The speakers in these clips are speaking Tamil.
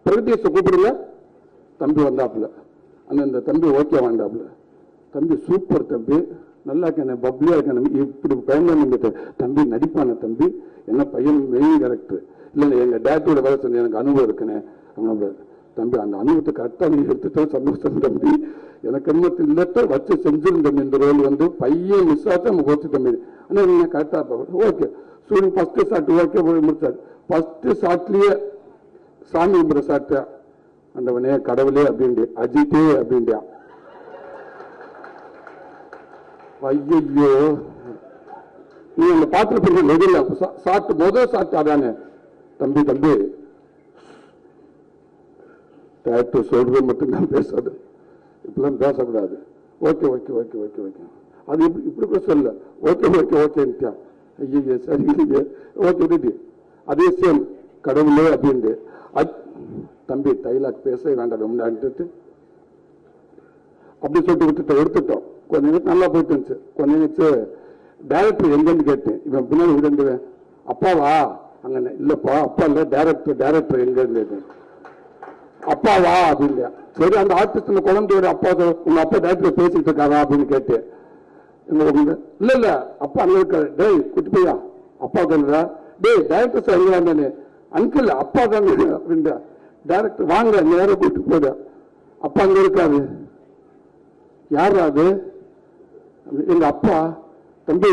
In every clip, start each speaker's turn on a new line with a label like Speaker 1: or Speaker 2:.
Speaker 1: பிரகதீஷை கூப்பிடுங்க. தம்பி வந்தாப்புல, அந்த தம்பி ஓகே வந்தாப்புல, தம்பி சூப்பர் தம்பி, நல்லா இருக்கேன், பப்ளியா இருக்கேன், இப்படி பயன்படுத்த தம்பி நடிப்பான தம்பி, என்ன பையன் மெயின் கேரக்டர் இல்லை, எங்க டேரக்டரோட வேலை செஞ்சு எனக்கு அனுபவம் இருக்குன்னு தம்பி, அந்த அனுபவத்தை கரெக்டாக நீ எடுத்துட்டா சந்தோஷம் தம்பி, எனக்கு அனுபவத்தில் இல்லட்ட வச்சு செஞ்சிருந்தோம். இந்த ரோல் பையன் மிஸ் ஆச்சு நம்ம போச்சு தம்பி, ஆனால் நீங்க கரெக்டா இருப்பாங்க. ஓகே சூரியன் ஃபர்ஸ்ட் ஷாட் ஓகே முடிச்சாரு. ஃபர்ஸ்ட் ஷாட்லயே சாமி கும்பிட ஷாட், அந்தவனே கடவுளே அப்படின்ட்டு அஜித்தே அப்படின்ட்டியா. ஐயோ நீ அந்த பாத்திர நெதில் சாட்டு முதல் சாட்டு அதானே தம்பி தம்பி டேரக்டர் சொல்றது மட்டும் தான் பேசாது, இப்பெல்லாம் பேசக்கூடாது. Okay okay okay okay okay அது இப்படி கூட சொல்ல, ஓகே ஓகே ஓகேன்ட்டியா. ஐயோ சரி இல்லையே ஓகே அதே சேம் கடவுளே அப்படின்ட்டு தம்பி டைலாக் பேச வேண்டாம் முன்னாடிட்டு அப்படி சொல்லிட்டு விட்டுட்டோம், எடுத்துட்டோம். கொஞ்ச நேரம் நல்லா போயிட்டு இருந்துச்சு. கொஞ்ச நேரம் டைரக்டர் எங்கன்னு கேட்டேன், இவன் பின்னாடி விடுவேன், அப்பாவா அங்க இல்லப்பா அப்பா இல்ல டைரக்டர் எங்க அப்பாவா அப்படின்னு. சரி அந்த ஆர்டிஸ்ட் குழந்தையோட அப்பா, உங்க அப்பா டைரக்டர் பேசிட்டு இருக்காரா அப்படின்னு கேட்டேன். இல்ல இல்ல அப்பா அங்க இருக்காரு. டேய் குட்டி பையா அப்பா தானே, டேய் டைரக்டர் சார் தானே, அங்கிள் அப்பா தானே அப்படின்ற. டைரக்டர் வாங்க நேரம் கூட்டு போயிட, அப்பா அங்க இருக்காரு. யாரு அது? எங்க அப்பா. தம்பி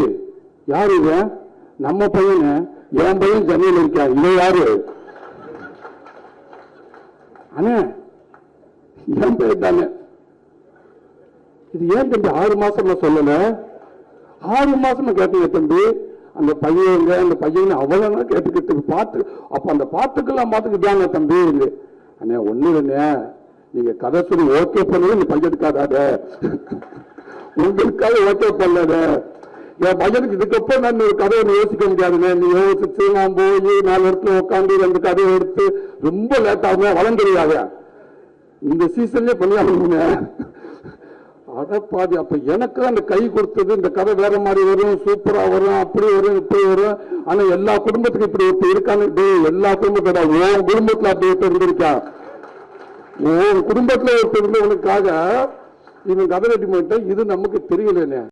Speaker 1: யாரு இவன்? நம்ம பையனு, என் பையன் சென்னையில் இருக்கா, இவன் யாரு? அண்ணே என் பையன் தானே. இது ஏன் தம்பி 6 மாசமா சொல்லல? 6 மாசமா கேட்டீங்க தம்பி. அந்த பையன் அந்த பையன் அவ்வளவு கேட்டுக்கிட்டு பாட்டு, அப்ப அந்த பாட்டுக்கெல்லாம் பாத்துக்கிட்டாங்க தம்பி. அண்ணே ஒண்ணு இல்லைண்ணே, நீங்க கதை சொல்லி ஓகே பண்ணது இந்த பையனுக்காத, உங்களுக்காக ஓகே பண்ணல. என் பையனுக்கு இதுக்கப்புறம் நான் ஒரு கதையை யோசிக்க முடியாதுண்ணே. நீ யோசிச்சு நான் போய் 4 இடத்துல உட்காந்து 2 கதையை எடுத்து ரொம்ப லேட் ஆகும், வளர்ந்துருவாங்க. இந்த சீசன்லயே பண்ணியாகணுங்க. அடப்பாதி அப்ப எனக்கு அந்த கை கொடுத்தது, இந்த கதை வேற மாதிரி வரும், சூப்பரா வரும், அப்படி வரும் இப்படி வரும். ஆனா எல்லா குடும்பத்துக்கும் இப்படி ஒருத்தர் இருக்கான்னு, எல்லா குடும்பத்தோட உன் குடும்பத்துல அப்படி ஒருத்தர் இருந்திருக்கா, உன் குடும்பத்துல ஒருத்தர் இருந்தவனுக்காக இவன் கதை கட்டி போயிட்ட, இது நமக்கு தெரியலன்னு.